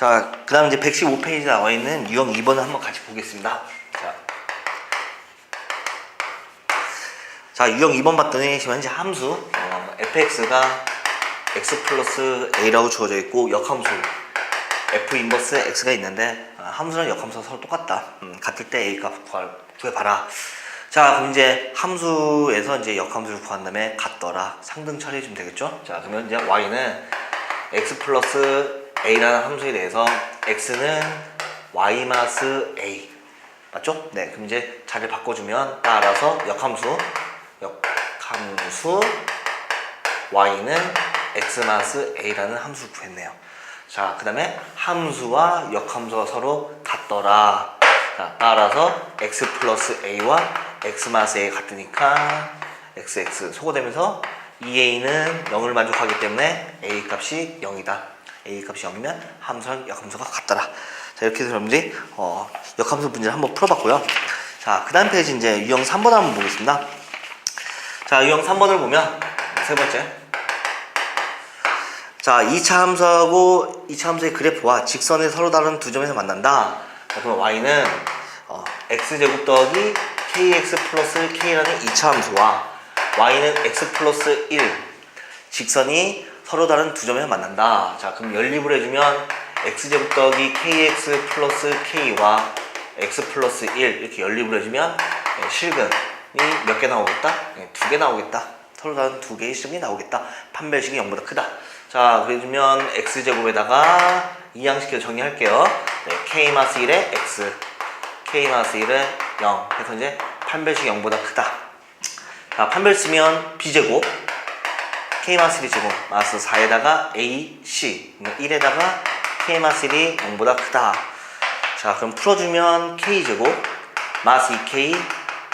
자, 그 다음 이제 115페이지에 나와 있는 유형 2번을 한번 같이 보겠습니다. 자, 유형 2번 봤더니 지금 현재 함수 fx가 x 플러스 a라고 주어져 있고 역함수 f 인버스 x가 있는데 함수랑 역함수가 서로 똑같다. 같을 때 a 값 구해봐라. 자, 그럼 이제 함수에서 이제 역함수를 구한 다음에 같더라. 상등 처리해주면 되겠죠? 자, 그러면 이제 y는 x 플러스 a라는 함수에 대해서 x는 y 마스 a 맞죠? 네, 그럼 이제 자리를 바꿔주면 따라서 역함수 y는 x 마스 a라는 함수를 구했네요. 자, 그 다음에 함수와 역함수가 서로 같더라. 자, 따라서 x 플러스 a와 x 마스 a 같으니까 xx 소거되면서 2a는 0을 만족하기 때문에 a 값이 0이다. a 값이 0이면 함수랑 역함수가 같더라. 자, 이렇게 해서 여러분들이 역함수 문제를 한번 풀어봤고요. 자, 그 다음 페이지 이제 유형 3번 한번 보겠습니다. 자, 유형 3번을 보면 세 번째. 자, 2차 함수하고 2차 함수의 그래프와 직선에 서로 다른 두 점에서 만난다. 자, 그럼 y는 x제곱 더하기 kx 플러스 k라는 2차 함수와 y는 x 플러스 1 직선이 서로 다른 두 점에서 만난다. 자, 그럼 연립을 해주면 x제곱 더하기 kx 플러스 k와 x 플러스 1 이렇게 연립을 해주면 실근이 몇 개 나오겠다? 두 개 나오겠다. 서로 다른 두 개의 실근이 나오겠다. 판별식이 0보다 크다. 자, 그래주면 x제곱에다가 이항시켜서 정리할게요. 네, k 마스 1에 x k 마스 1에 0 해서 이제 판별식이 0보다 크다. 자, 판별 쓰면 b제곱 k 마스 1이 제곱 마스 4에다가 ac 1에다가 k 마스 1이 0보다 크다. 자, 그럼 풀어주면 k제곱 마스 2k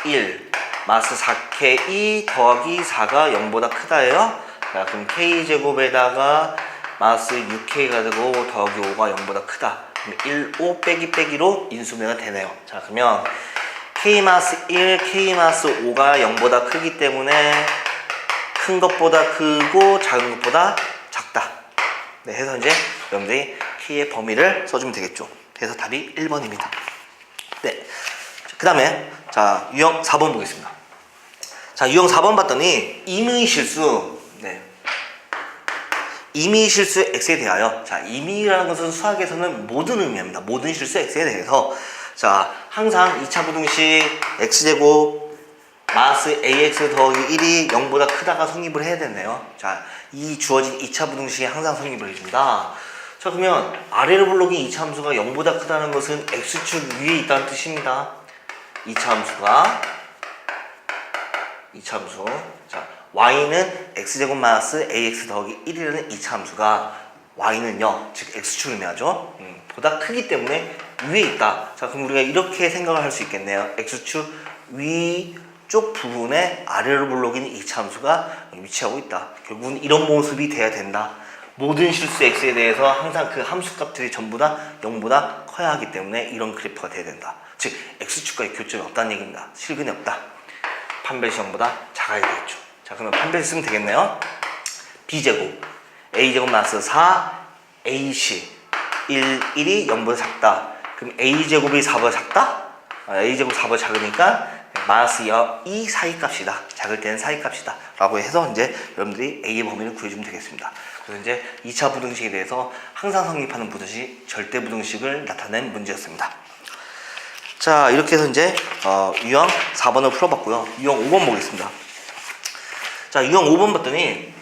1 마스 4k 더하기 4가 0보다 크다예요. 자, 그럼 k제곱에다가 마스 6k가 되고 더하기 5가 0보다 크다. 그럼 1, 5 빼기 빼기로 인수분해가 되네요. 자, 그러면 k 마스 1, k 마스 5가 0보다 크기 때문에 큰 것보다 크고 작은 것보다 작다. 네, 해서 이제 여러분들이 k의 범위를 써주면 되겠죠. 그래서 답이 1번입니다. 네. 그 다음에 자, 유형 4번 보겠습니다. 자, 유형 4번 봤더니 임의실수. 네. 임의실수 x에 대하여. 자, 임의라는 것은 수학에서는 모든 의미합니다. 모든 실수 x에 대해서. 자, 항상 2차 부등식 x제곱 마스 ax 더하기 1이 0보다 크다가 성립을 해야 되네요. 자, 이 주어진 2차 부등식이 항상 성립을 해줍니다. 자, 그러면 아래로 블록인 2차 함수가 0보다 크다는 것은 x축 위에 있다는 뜻입니다. 2차 함수. 자, y는 x제곱 마이너스 ax 더하기 1이라는 2차 함수가 y는요, 즉 x축을 의미하죠. 보다 크기 때문에 위에 있다. 자, 그럼 우리가 이렇게 생각을 할 수 있겠네요. x축 위쪽 부분에 아래로 블록인 2차 함수가 위치하고 있다. 결국은 이런 모습이 돼야 된다. 모든 실수 x에 대해서 항상 그 함수값들이 전부 다 0보다 커야 하기 때문에 이런 그래프가 돼야 된다. 즉 x축과의 교점이 없다는 얘기입니다. 실근이 없다. 판별식 0보다 작아야 되겠죠. 자, 그러면 판별식 쓰면 되겠네요. b제곱 a제곱 마이너스 4 ac 1이 0보다 작다. 그럼 a제곱이 4보다 작다? a제곱 4보다 작으니까 마이너스 2 사이값이다. 작을 때는 사이값이다. 라고 해서 이제 여러분들이 a의 범위를 구해주면 되겠습니다. 그래서 이제 2차 부등식에 대해서 항상 성립하는 부등식, 절대 부등식을 나타낸 문제였습니다. 자, 이렇게 해서 이제 유형 4번을 풀어봤고요. 유형 5번 보겠습니다. 자, 유형 5번 봤더니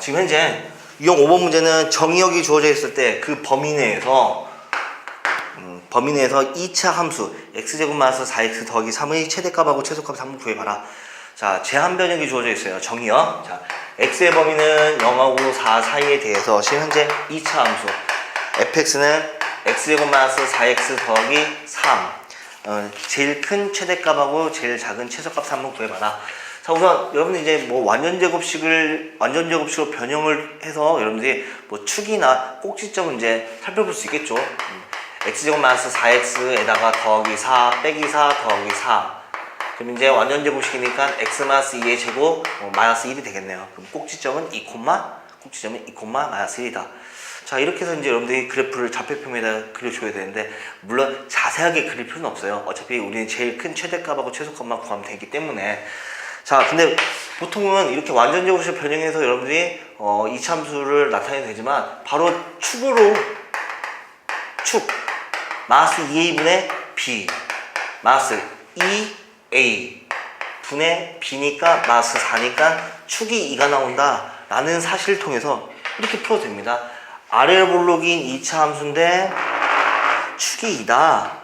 지금 현재 유형 5번 문제는 정의역이 주어져 있을 때 그 범위 내에서 2차 함수 x제곱 마이너스 4x 더하기 3의 최대값하고 최소값을 한번 구해봐라. 자, 제한 변형이 주어져 있어요. 정의역. 자, x의 범위는 0하고 4 사이에 대해서 지금 현재 2차 함수 fx는 x제곱 마이너스 4x 더하기 3 제일 큰 최대값하고 제일 작은 최소값을 한번 구해봐라. 자, 우선 여러분들 이제 뭐 완전제곱식으로 변형을 해서 여러분들이 뭐 축이나 꼭지점을 이제 살펴볼 수 있겠죠. x제곱 마이너스 4x에다가 더하기 4 빼기 4 더하기 4. 그럼 이제 완전제곱식이니까 x 마이너스 2의 제곱 마이너스 1이 되겠네요. 그럼 꼭지점은 2, 마이너스 1이다. 자, 이렇게 해서 이제 여러분들이 그래프를 좌표표면에다 그려줘야 되는데, 물론 자세하게 그릴 필요는 없어요. 어차피 우리는 제일 큰 최대값하고 최소값만 구하면 되기 때문에. 자, 근데 보통은 이렇게 완전적으로 변형해서 여러분들이 이차함수를 나타내도 되지만, 바로 축으로, 축 마이너스 2a분의 b 마이너스 2a 분의 b니까 마이너스 4니까 축이 2가 나온다 라는 사실을 통해서 이렇게 풀어도 됩니다. 아래로 볼록인 2차 함수인데 축이 2다.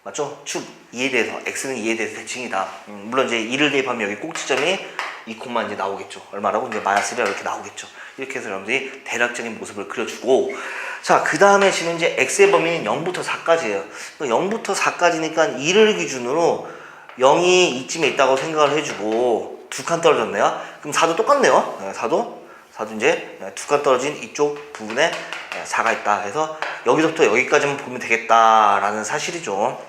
맞죠? 축 2에 대해서, x는 2에 대해서 대칭이다. 물론 이제 2를 대입하면 여기 꼭지점이 2, 이제 나오겠죠. 얼마라고? 이제 마이너스 1이라고 이렇게 나오겠죠. 이렇게 해서 여러분들이 대략적인 모습을 그려주고, 자, 그 다음에 지금 이제 x의 범위는 0부터 4까지예요. 0부터 4까지니까 2를 기준으로 0이 이쯤에 있다고 생각을 해주고, 두 칸 떨어졌네요. 그럼 4도 똑같네요. 4도 이제 두 칸 떨어진 이쪽 부분에 4가 있다. 그래서 여기서부터 여기까지만 보면 되겠다라는 사실이죠.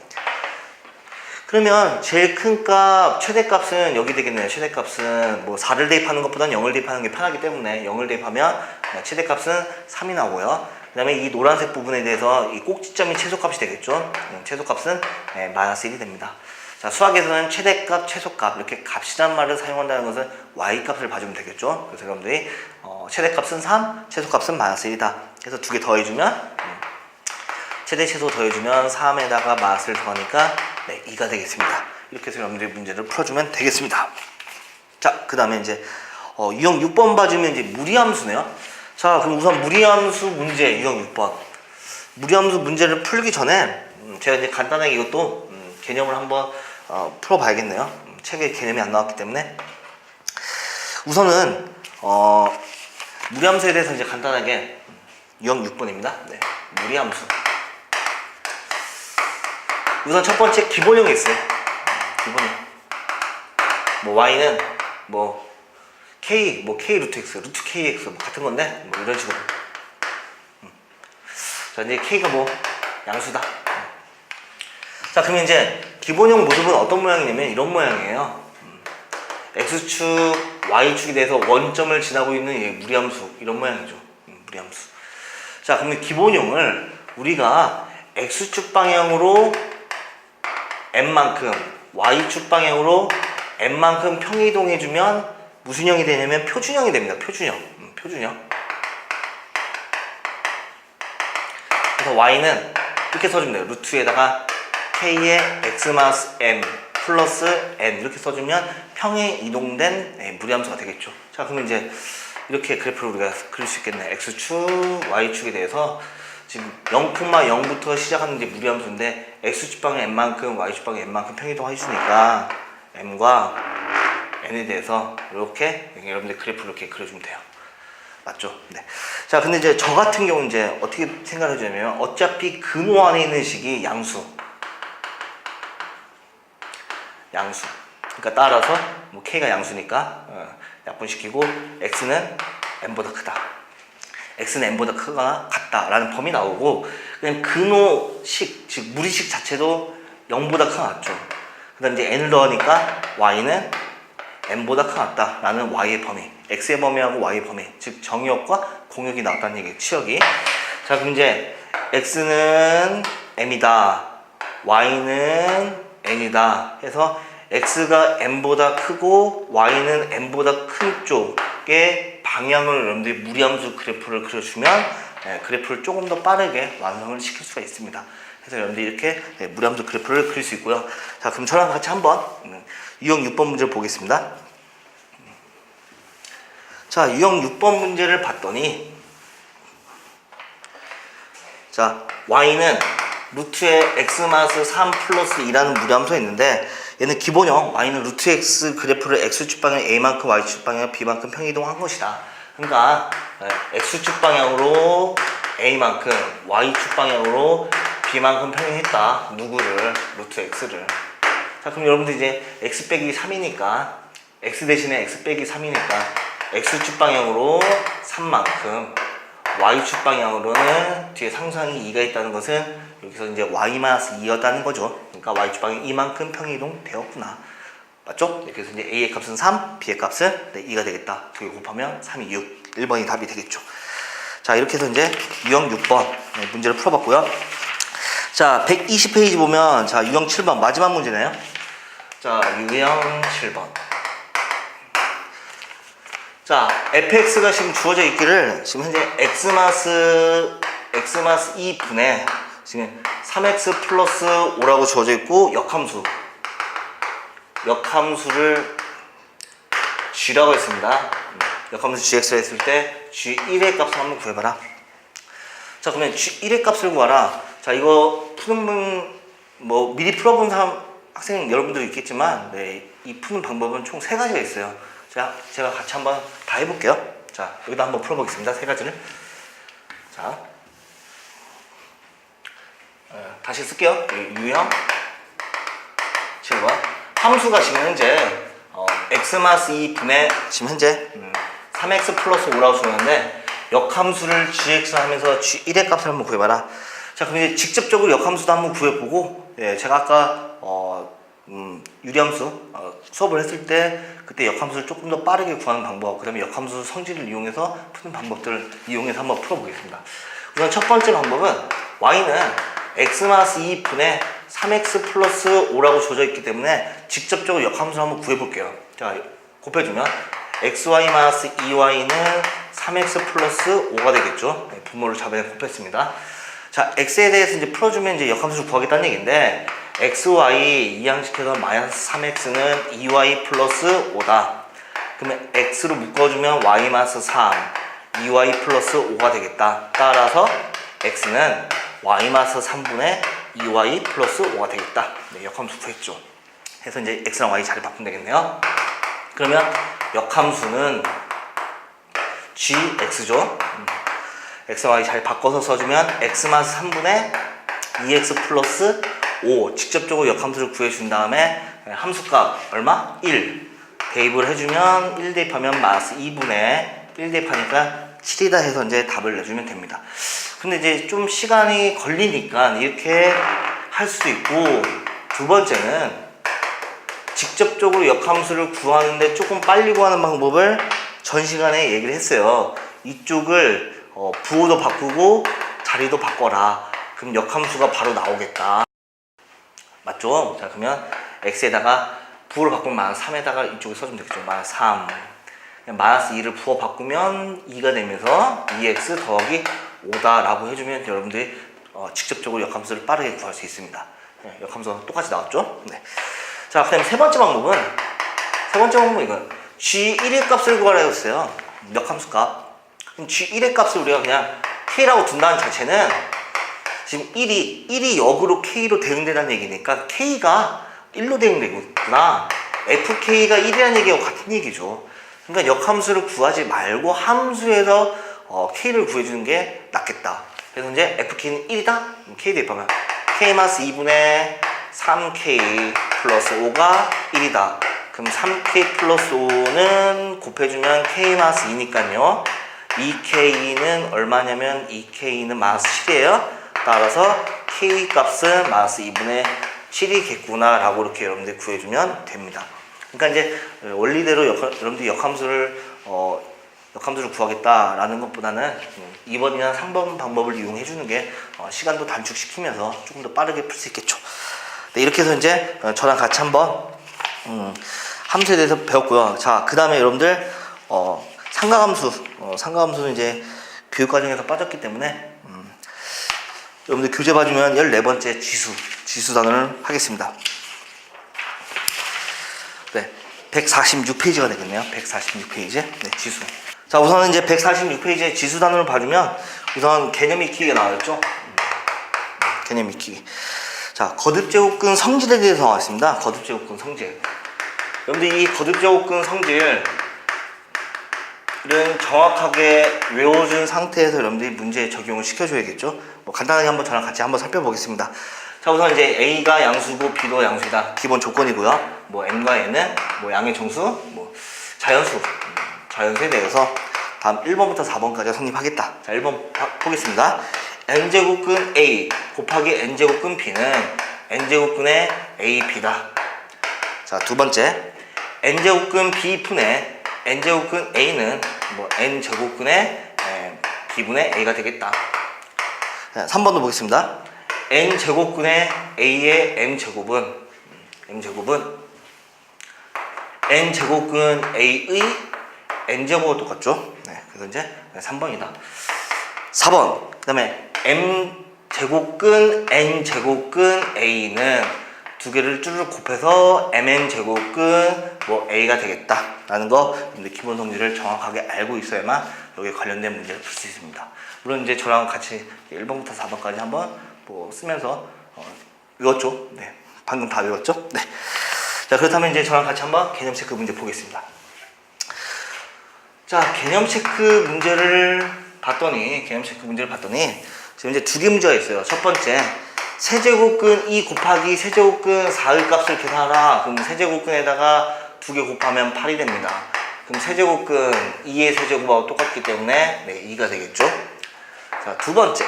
그러면 제일 큰 값, 최대값은 여기 되겠네요. 최대값은 뭐 4를 대입하는 것보다는 0을 대입하는 게 편하기 때문에 0을 대입하면 최대값은 3이 나오고요. 그 다음에 이 노란색 부분에 대해서 이 꼭지점이 최소값이 되겠죠. 최소값은 마이너스 1이 됩니다. 자, 수학에서는 최대값, 최소값 이렇게 값이란 말을 사용한다는 것은 y값을 봐주면 되겠죠. 그래서 여러분들이 최대값은 3, 최소값은 마이너스 1이다. 그래서 두 개 더해주면 최대 최소 더해주면 3에다가 마이너스를 더하니까 2가 되겠습니다. 이렇게 해서 여러분들이 문제를 풀어주면 되겠습니다. 자, 그 다음에 이제 유형 6번 봐주면 이제 무리함수네요. 자, 그럼 우선 무리함수 문제 유형 6번. 무리함수 문제를 풀기 전에 제가 이제 간단하게 이것도 개념을 한번 풀어봐야겠네요. 책에 개념이 안 나왔기 때문에. 우선은 무리함수에 대해서 이제 간단하게 유형 6번입니다. 네, 무리함수. 우선 첫 번째 기본형이 있어요. 기본형. 뭐 y는 뭐 k, 뭐 k 루트 x, 루트 kx 뭐 같은 건데 뭐 이런 식으로. 자, 이제 k가 뭐 양수다. 자, 그러면 이제 기본형 모습은 어떤 모양이냐면 이런 모양이에요. x축, y축에 대해서 원점을 지나고 있는 이 무리함수, 이런 모양이죠. 무리함수. 자, 그러면 기본형을 우리가 x축 방향으로 n만큼, y축 방향으로 n만큼 평이동해주면 무슨 형이 되냐면 표준형이 됩니다. 표준형. 표준형. 그래서 y는 이렇게 써주면 돼요. 루트에다가 k의 x-m 플러스 n 이렇게 써주면 평행 이동된 무리함수가 되겠죠. 자, 그러면 이제 이렇게 그래프를 우리가 그릴 수 있겠네. x축, y축에 대해서 지금 0,0부터 시작하는 이제 무리함수인데 x축 방향 n만큼, y축 방향 n만큼 평이동 해주니까 m과 n에 대해서 이렇게 여러분들 그래프를 이렇게 그려주면 돼요. 맞죠? 네. 자, 근데 이제 저 같은 경우는 이제 어떻게 생각을 해주냐면 어차피 근호 안에 있는 식이 양수. 그러니까 따라서 뭐 k가 양수니까 약분시키고 x는 n보다 크다. x는 n보다 크거나 같다라는 범위 나오고, 그냥 근호식, 즉 무리식 자체도 0보다 크거나 같죠. 그 다음 이제 n을 넣으니까 y는 n보다 크거나 같다라는 y의 범위, x의 범위하고 y의 범위, 즉 정의역과 공역이 나왔다는 얘기예요. 치역이. 자, 그럼 이제 x는 m이다, y는 n이다 해서 x가 n보다 크고 y는 n보다 큰 쪽의 방향을 여러분들이 무리함수 그래프를 그려주면 그래프를 조금 더 빠르게 완성을 시킬 수가 있습니다. 그래서 여러분들이 이렇게 무리함수 그래프를 그릴 수 있고요. 자, 그럼 저랑 같이 한번 유형 6번 문제를 보겠습니다. 자, 유형 6번 문제를 봤더니, 자, y는 루트의 x-3 플러스 2라는 무리함수가 있는데, 얘는 기본형 y는 루트 x 그래프를 x축 방향 a만큼 y축 방향 b만큼 평이동한 것이다. 그러니까 x축 방향으로 a만큼 y축 방향으로 b만큼 평행했다. 누구를? 루트 x를. 자, 그럼 여러분들 이제 x 빼기 3이니까 x 대신에 x 빼기 3이니까 x축 방향으로 3만큼, y축 방향으로는 뒤에 상수항이 2가 있다는 것은 여기서 이제 y-2였다는 거죠. 그러니까 y축 방향 2만큼 평이동 되었구나. 맞죠? 그래서 이제 a의 값은 3, b의 값은 2가 되겠다. 두 개 곱하면 3이 6. 1번이 답이 되겠죠. 자, 이렇게 해서 이제 유형 6번 문제를 풀어봤고요. 자, 120페이지 보면 자, 유형 7번 마지막 문제네요. 자, 유형 7번. 자, fx가 지금 주어져 있기를 지금 현재 x마스 2분의 지금 3x 플러스 5라고 주어져 있고 역함수를 g라고 했습니다. 역함수 gx라 했을 때 g1의 값을 한번 구해봐라. 자, 그러면 g1의 값을 구하라. 자, 이거 푸는 뭐 미리 풀어본 학생 여러분들도 있겠지만 이 푸는 방법은 총 3가지가 있어요. 제가 같이 한번 다 해볼게요. 자, 여기다 한번 풀어보겠습니다. 3가지를. 자, 다시 쓸게요. 유형 7번. 함수가 지금 현재 x마스 2분의 지금 현재 3x 플러스 5라고 주었는데 역함수를 gx 하면서 g1의 값을 한번 구해봐라. 자, 그럼 이제 직접적으로 역함수도 한번 구해보고, 제가 아까 유리함수 수업을 했을 때 그때 역함수를 조금 더 빠르게 구하는 방법, 그 다음에 역함수 성질을 이용해서 푸는 방법들을 이용해서 한번 풀어보겠습니다. 우선 첫 번째 방법은 y는 x마스 2분의 3x 플러스 5라고 주어져 있기 때문에 직접적으로 역함수를 한번 구해볼게요. 자, 곱해주면 xy 마이너스 2y는 3x 플러스 5가 되겠죠. 분모를 잡아내 곱했습니다. 자, x에 대해서 이제 풀어주면 이제 역함수를 구하겠다는 얘기인데, xy 이항시켜서 마이너스 3x는 2y 플러스 5다. 그러면 x로 묶어주면 y 마이너스 3, 2y 플러스 5가 되겠다. 따라서 x는 y 마이너스 3분의 2y 플러스 5가 되겠다. 네, 역함수 구했죠. 해서 이제 x랑 y 자리 바꾸면 되겠네요. 그러면 역함수는 gx죠. x, y 잘 바꿔서 써주면 x 마이너스 3분의 2x 플러스 5 직접적으로 역함수를 구해준 다음에 함수값 얼마? 1 대입을 해주면 1 대입하면 마이너스 2분의 1 대입하니까 7이다 해서 이제 답을 내주면 됩니다. 근데 이제 좀 시간이 걸리니까 이렇게 할 수도 있고, 두 번째는 직접적으로 역함수를 구하는데 조금 빨리 구하는 방법을 전 시간에 얘기를 했어요. 이쪽을 부호도 바꾸고 자리도 바꿔라. 그럼 역함수가 바로 나오겠다. 맞죠? 자, 그러면 x에다가 부호를 바꾸면 마이너스 3에다가 이쪽에 써주면 되겠죠. 마이너스 3. 마이너스 2를 부호 바꾸면 2가 되면서 2x 더하기 5다라고 해주면 여러분들이 직접적으로 역함수를 빠르게 구할 수 있습니다. 네, 역함수가 똑같이 나왔죠? 네. 자, 그 다음에 세 번째 방법은 이건 g1의 값을 구하라 했어요. 역함수 값. g1의 값을 우리가 그냥 k라고 둔다는 자체는 지금 1이 역으로 k로 대응된다는 얘기니까 k가 1로 대응되구나. fk가 1이라는 얘기하고 같은 얘기죠. 그러니까 역함수를 구하지 말고 함수에서 k를 구해주는 게 낫겠다. 그래서 이제 fk는 1이다? k 대입하면 k-2분의 3k 플러스 5가 1이다. 그럼 3k 플러스 5는 곱해주면 k-2니까요. 2k는 얼마냐면 2k는 마이너스 7이에요. 따라서 k 값은 마이너스 2분의 7이겠구나 라고 이렇게 여러분들 구해주면 됩니다. 그러니까 이제 원리대로 여러분들이 역함수를 구하겠다라는 것보다는 2번이나 3번 방법을 이용해 주는 게 시간도 단축시키면서 조금 더 빠르게 풀 수 있겠죠. 네, 이렇게 해서 이제 저랑 같이 한번 함수에 대해서 배웠고요. 자, 그 다음에 여러분들 상가함수는 이제 교육과정에서 빠졌기 때문에 여러분들 교재 봐주면 14번째 지수 단원을 하겠습니다. 네, 146페이지가 되겠네요. 146페이지. 네, 지수. 자, 우선은 이제 146페이지의 지수 단원을 봐주면 우선 개념 익히기가 나와있죠. 개념 익히기. 자, 거듭제곱근 성질에 대해서 나왔습니다. 거듭제곱근 성질. 여러분들 이 거듭제곱근 성질은 정확하게 외워준 상태에서 여러분들이 문제에 적용을 시켜줘야겠죠. 뭐 간단하게 한번 저랑 같이 한번 살펴보겠습니다. 자, 우선 이제 A가 양수고 B도 양수이다. 기본 조건이고요. 뭐 M과 N은 뭐 양의 정수, 뭐 자연수에 대해서 다음 1번부터 4번까지 성립하겠다. 자, 1번 보겠습니다. N제곱근 A 곱하기 N제곱근 B는 N제곱근의 AB다. 자, 두 번째. N제곱근 B 분의 N제곱근 A는 뭐 N제곱근의 B분의 A가 되겠다. 3번도 보겠습니다. N제곱근의 A의 M제곱은 N제곱근 A의 N제곱과 똑같죠? 네, 그래서 이제 3번이다. 4번. 그 다음에 M제곱근 N제곱근 A는 두 개를 쭈르륵 곱해서 MN제곱근 뭐 A가 되겠다. 라는 거 기본 성질을 정확하게 알고 있어야만 여기에 관련된 문제를 풀 수 있습니다. 물론 이제 저랑 같이 1번부터 4번까지 한번 뭐 쓰면서 외웠죠? 네. 방금 다 외웠죠? 네. 자, 그렇다면 이제 저랑 같이 한번 개념 체크 문제 보겠습니다. 자, 개념 체크 문제를 봤더니 지금 이제 두 개 문제가 있어요. 첫 번째, 세제곱근 2 곱하기 세제곱근 4의 값을 계산하라. 그럼 세제곱근에다가 두 개 곱하면 8이 됩니다. 그럼 세제곱근 2의 세제곱하고 똑같기 때문에 네, 2가 되겠죠. 자, 두 번째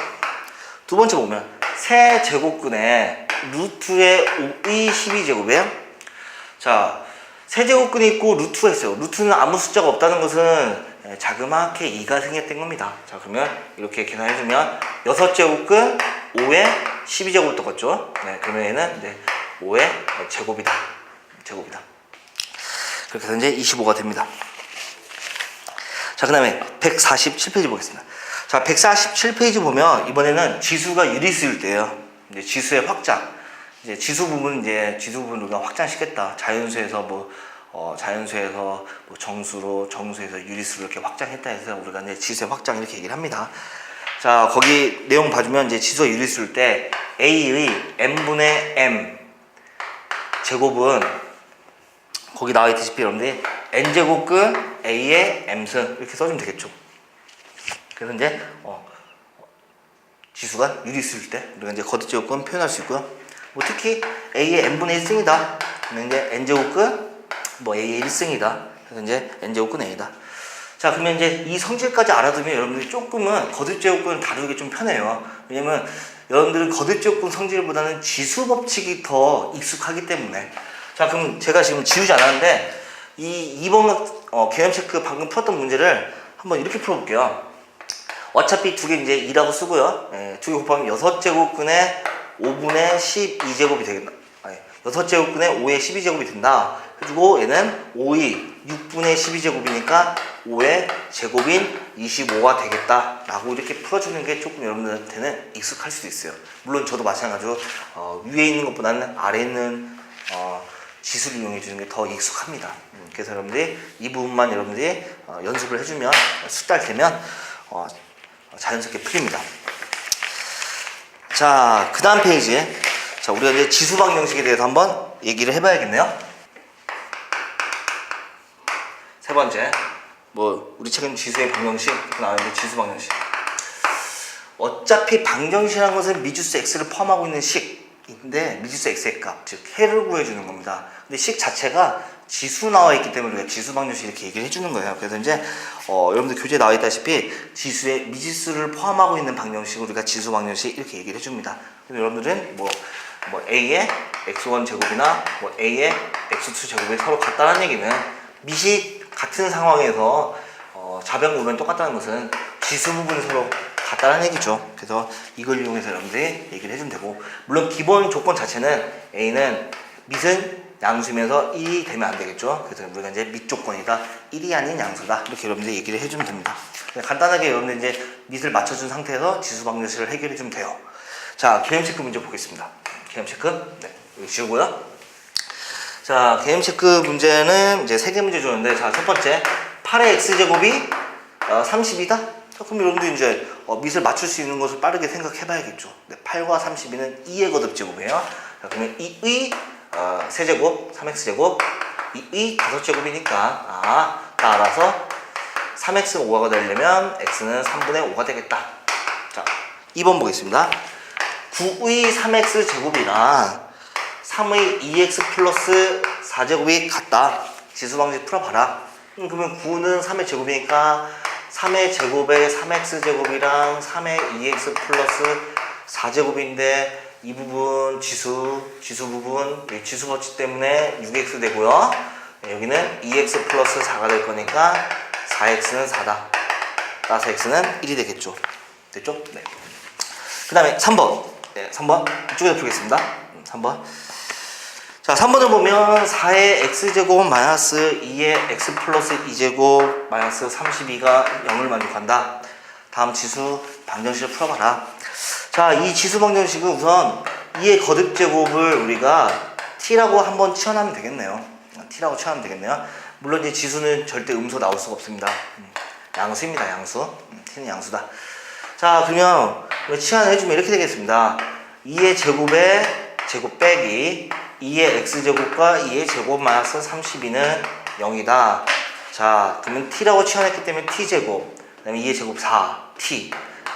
보면 세제곱근에 루트의 5의 12제곱이에요. 자, 세제곱근이 있고 루트가 있어요. 루트는 아무 숫자가 없다는 것은 자그맣게 2가 생겼던 겁니다. 자, 그러면 이렇게 계산해주면 6제곱근 5의 12제곱 똑같죠. 네, 그러면 얘는 이제 5의 제곱이다. 그렇게 해서 이제 25가 됩니다. 자, 그 다음에 147페이지 보겠습니다. 자, 147페이지 보면 이번에는 지수가 유리수일 때예요. 이제 지수의 확장. 이제 지수 부분 우리가 확장시켰다. 자연수에서 뭐 정수에서 유리수로 이렇게 확장했다 해서 우리가 이제 지수의 확장 이렇게 얘기를 합니다. 자, 거기 내용 봐주면 이제 지수가 유리수일 때 A의 M분의 M 제곱은 거기 나와 있듯이 여러분들이 N제곱근 A의 M승 이렇게 써주면 되겠죠. 그래서 이제 지수가 유리수일 때 우리가 이제 거듭제곱근 표현할 수 있고요. 뭐 특히 A의 N분의 1승이다. 그러면 이제 N제곱근 뭐 A의 1승이다. 그래서 이제 N제곱근 A다. 자, 그러면 이제 이 성질까지 알아두면 여러분들이 조금은 거듭제곱근을 다루기 좀 편해요. 왜냐면 여러분들은 거듭제곱근 성질보다는 지수 법칙이 더 익숙하기 때문에. 자, 그럼 제가 지금 지우지 않았는데 이 2번 개념 체크 방금 풀었던 문제를 한번 이렇게 풀어볼게요. 어차피 두 개 이제 2라고 쓰고요. 두 개 곱하면 6제곱근의 5분의 12제곱이 되겠다. 6제곱근의 5의 12제곱이 된다. 그리고 얘는 5의 6분의 12제곱이니까 5의 제곱인 25가 되겠다 라고 이렇게 풀어주는 게 조금 여러분들한테는 익숙할 수도 있어요. 물론 저도 마찬가지로 위에 있는 것보다는 아래에 있는 지수를 이용해 주는 게 더 익숙합니다. 그래서 여러분들이 이 부분만 여러분들이 연습을 해주면 숙달 되면 자연스럽게 풀립니다. 자, 그 다음 페이지에 자, 우리가 이제 지수 방정식에 대해서 한번 얘기를 해봐야겠네요. 세 번째, 뭐 우리 책은 지수의 방정식 나오는데 지수 방정식. 어차피 방정식이라는 것은 미지수 x를 포함하고 있는 식인데 미지수 x의 값, 즉 해를 구해주는 겁니다. 근데 식 자체가 지수 나와 있기 때문에 우리가 지수 방정식 이렇게 얘기를 해주는 거예요. 그래서 이제 여러분들 교재에 나와 있다시피 지수의 미지수를 포함하고 있는 방정식을 우리가 지수 방정식 이렇게 얘기를 해줍니다. 그래서 여러분들은 뭐 a의 x1 제곱이나 뭐 a의 x2 제곱이 서로 같다는 얘기는 미식 같은 상황에서 좌변 우변 똑같다는 것은 지수 부분이 서로 같다는 얘기죠. 그래서 이걸 이용해서 여러분들이 얘기를 해주면 되고, 물론 기본 조건 자체는 a는 밑은 양수면서 1이 되면 안 되겠죠. 그래서 우리가 이제 밑 조건이다 1이 아닌 양수다 이렇게 여러분들 얘기를 해주면 됩니다. 간단하게 여러분들 이제 밑을 맞춰준 상태에서 지수 방정식을 해결해 주면 돼요. 자, 개념 체크 문제 보겠습니다. 개념 체크 네, 여기 지우고요. 자, 개념 체크 문제는 이제 3개 문제 주는데, 자, 첫 번째 8의 x제곱이 30이다? 자, 그럼 여러분들 이제 밑을 맞출 수 있는 것을 빠르게 생각해 봐야겠죠. 네, 8과 32는 2의 거듭제곱이에요. 자, 그러면 2의 세제곱, 3x제곱, 2의 5제곱이니까 따라서 3x가 5가 되려면 x는 3분의 5가 되겠다. 자, 2번 보겠습니다. 9의 3x 제곱이랑 3의 2x 플러스 4제곱이 같다. 지수방식 풀어봐라. 그러면 9는 3의 제곱이니까 3의 제곱에 3x 제곱이랑 3의 2x 플러스 4제곱인데 이 부분 지수 부분 지수 법칙 때문에 6x 되고요. 여기는 2x 플러스 4가 될 거니까 4x는 4다. 따라서 x는 1이 되겠죠. 됐죠? 네. 그 다음에 3번. 네, 3번. 이쪽에서 풀겠습니다. 3번. 자, 3번을 보면 4의 x제곱 마이너스 2의 x 플러스 2제곱 마이너스 32가 0을 만족한다. 다음 지수 방정식을 풀어봐라. 자, 이 지수 방정식은 우선 2의 거듭제곱을 우리가 t라고 한번 치환하면 되겠네요. t라고 치환하면 되겠네요. 물론 이제 지수는 절대 음수 나올 수가 없습니다. 양수입니다. 양수. t는 양수다. 자, 그러면 치환을 해주면 이렇게 되겠습니다. 2의 제곱의 제곱 빼기 2의 x제곱과 2의 제곱 마이너스 32는 0이다. 자, 그러면 t라고 치환했기 때문에 t제곱, 그 다음에 2의 제곱 4t,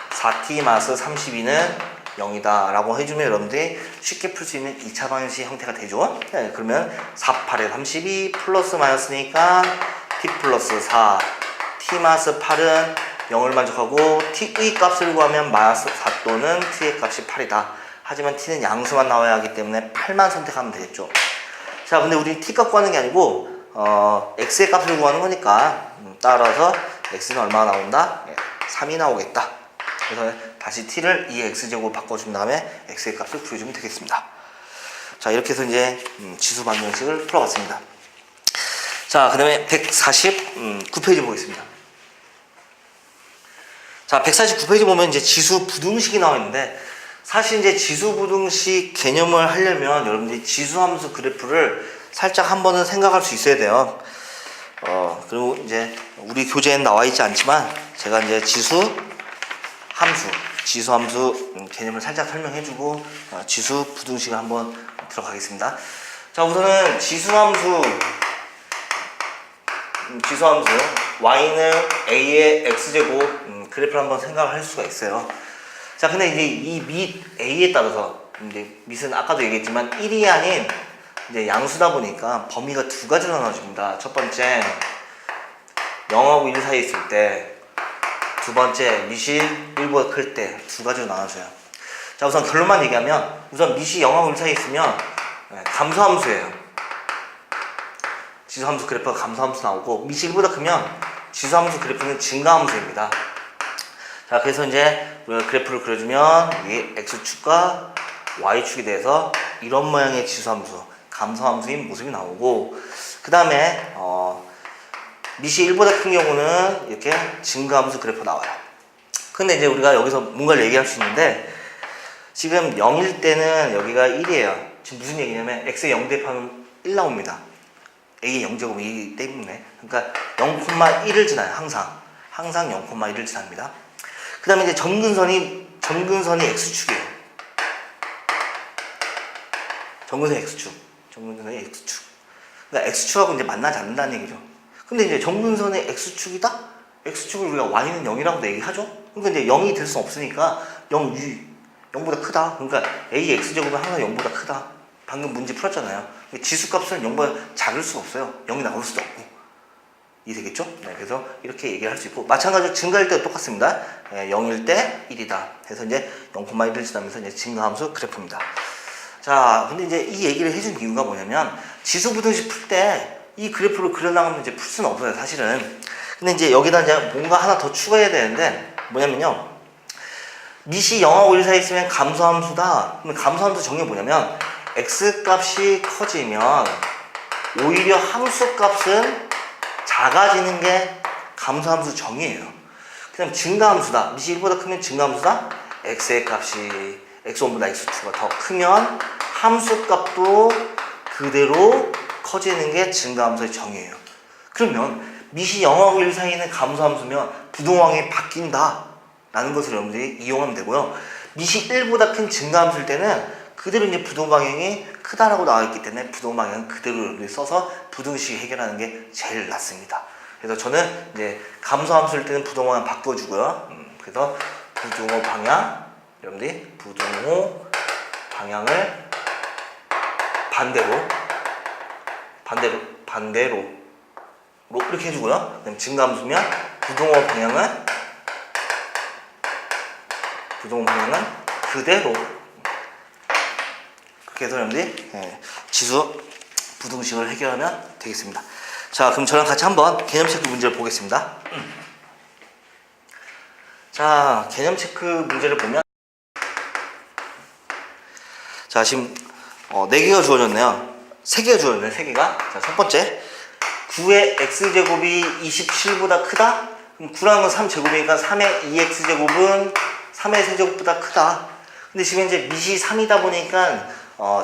4t 마이너스 32는 0이다 라고 해주면 여러분들이 쉽게 풀 수 있는 2차 방정식 형태가 되죠. 네, 그러면 4, 8에 32 플러스 마이너스니까 t 플러스 4, t 마이너스 8은 0을 만족하고 t의 값을 구하면 마이너스 4 또는 t의 값이 8이다. 하지만 t는 양수만 나와야 하기 때문에 8만 선택하면 되겠죠. 자, 근데 우리 t 값 구하는 게 아니고 x의 값을 구하는 거니까 따라서 x는 얼마나 나온다? 3이 나오겠다. 그래서 다시 t를 2x제곱 바꿔준 다음에 x의 값을 구해주면 되겠습니다. 자, 이렇게 해서 이제 지수 방정식을 풀어봤습니다. 자, 그 다음에 149페이지 보겠습니다. 자, 149페이지 보면 이제 지수 부등식이 나와 있는데, 사실 이제 지수 부등식 개념을 하려면 여러분들이 지수함수 그래프를 살짝 한 번은 생각할 수 있어야 돼요. 그리고 이제 우리 교재엔 나와 있지 않지만 제가 이제 지수함수 개념을 살짝 설명해주고 지수 부등식을 한번 들어가겠습니다. 자, 우선은 지수함수 y는 a의 x제곱 그래프를 한번 생각을 할 수가 있어요. 자, 근데 이제 이 밑 a에 따라서 이제 밑은 아까도 얘기했지만 1이 아닌 이제 양수다 보니까 범위가 두 가지로 나눠집니다. 첫 번째 0하고 1 사이에 있을 때, 두 번째 밑이 1보다 클 때 두 가지로 나눠져요. 자, 우선 결론만 얘기하면 우선 밑이 0하고 1 사이에 있으면 감소함수예요. 지수함수 그래프가 감소함수 나오고 밑이 1보다 크면 지수함수 그래프는 증가함수입니다. 자, 그래서 이제 우리가 그래프를 그려주면 이게 x축과 y축이 돼서 이런 모양의 지수함수, 감소함수인 모습이 나오고, 그 다음에 밑이 1보다 큰 경우는 이렇게 증가함수 그래프 나와요. 근데 이제 우리가 여기서 뭔가를 얘기할 수 있는데, 지금 0일 때는 여기가 1이에요. 지금 무슨 얘기냐면 x에 0 대입하면 1 나옵니다. a의 0제곱이기 때문에. 그러니까 0,1을 지나요. 항상 0,1을 지납니다. 그 다음에 이제 점근선이 x축이에요. 점근선이 x축. 그러니까 x축하고 이제 만나지 않는다는 얘기죠. 근데 이제 점근선의 x축이다? x축을 우리가 y는 0이라고 얘기하죠? 그러니까 이제 0이 될 수 없으니까 0보다 크다. 그러니까 a x제곱은 항상 0보다 크다. 방금 문제 풀었잖아요. 지수값은 0보다 작을 수가 없어요. 0이 나올 수도 없고. 이해되겠죠? 네, 그래서 이렇게 얘기를 할 수 있고, 마찬가지로 증가일 때도 똑같습니다. 0일 때 1이다. 그래서 이제 0,1을 지나면서 이제 증가함수 그래프입니다. 자, 근데 이제 이 얘기를 해준 이유가 뭐냐면, 지수 부등식 풀 때 이 그래프를 그려나가면 이제 풀 수는 없어요, 사실은. 근데 이제 여기다 이제 뭔가 하나 더 추가해야 되는데, 뭐냐면요. 밑이 0하고 1 사이에 있으면 감소함수다. 그럼 감소함수 정의가 뭐냐면, x 값이 커지면 오히려 함수 값은 작아지는 게 감소함수 정의예요. 그 다음 증가함수다. 밑이 1보다 크면 증가함수다. x의 값이 x1보다 x2가 더 크면 함수 값도 그대로 커지는 게 증가함수의 정의예요. 그러면 밑이 0하고 1 사이에 있는 감소함수면 부동항이 바뀐다 라는 것을 여러분들이 이용하면 되고요. 밑이 1보다 큰 증가함수일 때는 그대로 이제 부동방향이 크다라고 나와있기 때문에 부동방향은 그대로 여러분들이 써서 부등식 해결하는 게 제일 낫습니다. 그래서 저는 이제 감소함수일 때는 부동방향 바꿔주고요. 그래서 부동호 방향, 여러분들이 부동호 방향을 반대로 이렇게 해주고요. 그다음 증가함수면 부동호 방향은 그대로. 그렇게 해서 여러분들이 지수 부등식을 해결하면 되겠습니다. 자, 그럼 저랑 같이 한번 개념 찾기 문제를 보겠습니다. 자, 개념 체크 문제를 보면 자, 지금 4개가 주어졌네요. 3개가 주어졌네요. 3개가. 자, 첫 번째 9의 x제곱이 27보다 크다? 그럼 9라는 건 3제곱이니까 3의 2x제곱은 3의 세제곱보다 크다. 근데 지금 이제 밑이 3이다 보니까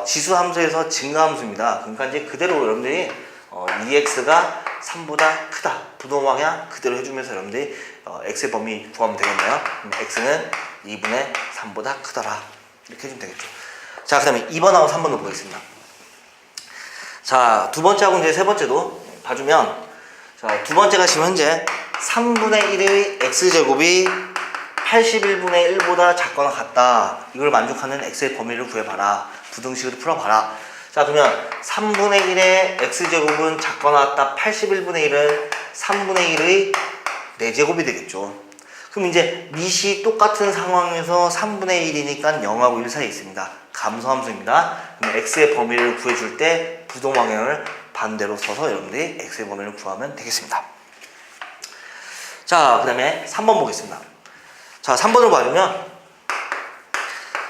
지수 함수에서 증가 함수입니다. 그러니까 이제 그대로 여러분들이 2x가 3보다 크다. 부동 방향 그대로 해주면서 여러분들이 x의 범위 구하면 되겠네요. 그럼 x는 2분의 3보다 크더라. 이렇게 해주면 되겠죠. 자, 그 다음에 2번하고 3번도 보겠습니다. 자, 두 번째하고 이제 세 번째도 봐주면, 자, 두 번째가 지금 현재 3분의 1의 x제곱이 81분의 1보다 작거나 같다. 이걸 만족하는 x의 범위를 구해봐라. 부등식으로 풀어봐라. 자, 그러면 3분의 1의 x제곱은 작거나 같다. 81분의 1은 3분의 1의 4제곱이 되겠죠. 그럼 이제 밑이 똑같은 상황에서 3분의 1이니까 0하고 1 사이에 있습니다. 감소함수입니다. 그럼 x의 범위를 구해줄 때 부동 방향을 반대로 써서 여러분들이 x의 범위를 구하면 되겠습니다. 자, 그 다음에 3번 보겠습니다. 자, 3번을 봐주면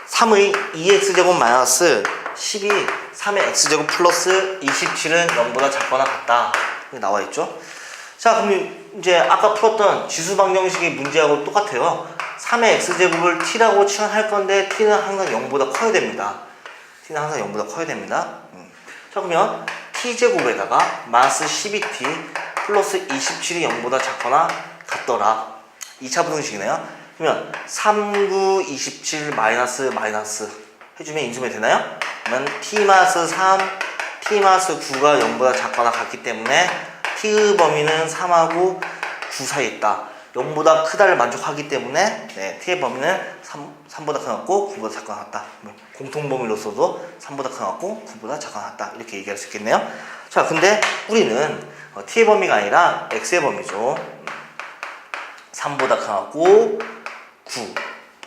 3의 2x제곱 마이너스 12 3의 x제곱 플러스 27은 0보다 작거나 같다. 이렇게 나와있죠. 자, 그럼 이제 아까 풀었던 지수방정식의 문제하고 똑같아요. 3의 x제곱을 t라고 칭할 건데 t는 항상 0보다 커야 됩니다. t는 항상 0보다 커야 됩니다. 자, 그러면 t제곱에다가 마이너스 12t 플러스 27이 0보다 작거나 같더라. 2차 부등식이네요. 그러면 39, 27 마이너스 해주면 인수면 되나요? 그러면 t 마이너스 3, t 마이너스 9가 0보다 작거나 같기 때문에 t의 범위는 3하고 9 사이에 있다. 0보다 크다를 만족하기 때문에 네, t의 범위는 3보다 크고 9보다 작거나 같다. 공통범위로서도 3보다 크고 9보다 작거나 같다. 이렇게 얘기할 수 있겠네요. 자, 근데 우리는 t의 범위가 아니라 x의 범위죠. 3보다 크고